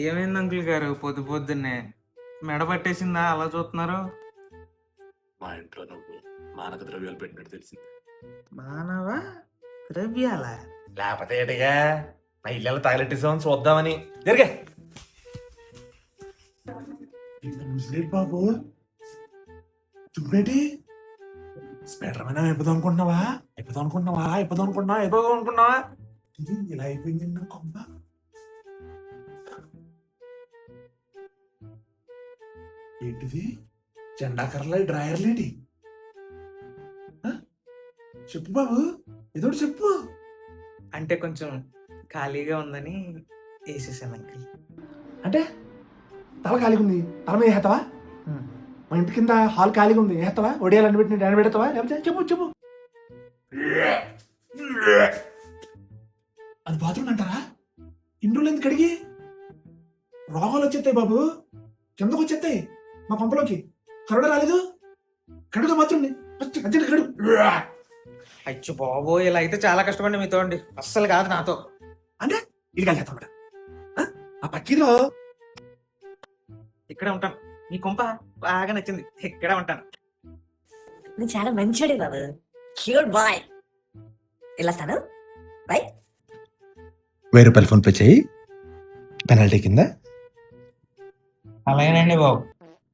ఏమైంది అంకుల్ గారు పొద్దు పొద్దున్నే మెడ పట్టేసిందా అలా చూస్తున్నారు? మా ఇంట్లో నువ్వు మానక ద్రవ్యాలు పెట్టినట్టు తెలిసింది. మానవ ద్రవ్యాల లేకపోతే ఏటయ్యా మా ఇళ్ళలో తగలెట్టేసామని చూద్దామని జరిగే బాబు చుట్టేటి స్పెటర్ మైన అయిపోదాం అనుకుంటున్నావా ఇది ఇలా అయిపోయింది నా కొంప. ఏంటిది జెండాకర్ల డ్రాయర్లేటి? చెప్పు బాబు ఏదో చెప్పు. అంటే కొంచెం ఖాళీగా ఉందని వేసేసాను అంకుల్. అంటే తల ఖాళీగా ఉంది, తల మీద వేస్తావా? మా ఇంటి కింద హాల్ ఖాళీగా ఉంది, వేస్తావా? ఒడియాలని పెట్టి డాన్ పెడతావా? లేకపోతే చెప్పు. అది బాత్రూమ్ అంటారా? ఇంట్లో ఎందుకు కడిగి రోగాలు వచ్చేస్తాయి బాబు, కిందకు వచ్చేస్తాయి మా పంపలోకి. కరోనా రాలేదు, కడుగు బాత్రూమ్ని అర్జెంట్ కడుగు. అచ్చు బాబో, ఇలా అయితే చాలా కష్టపడి మీతో అండి, అస్సలు కాదు నాతో. అంటే ఇది కాదు చేస్తాం ఆ పక్కీలో ఇక్కడే ఉంటాను, మీ కొంప బాగా నచ్చింది, ఇక్కడే ఉంటాను. నువ్వు చాలా మంచోడి బాబు, క్యూట్ బాయ్. వెళ్ళొస్తాను, బాయ్. 1000 రూపాయలు ఫోన్ పే చేయి, పెనాల్టీ కింద. అలాగేనండి బాబు.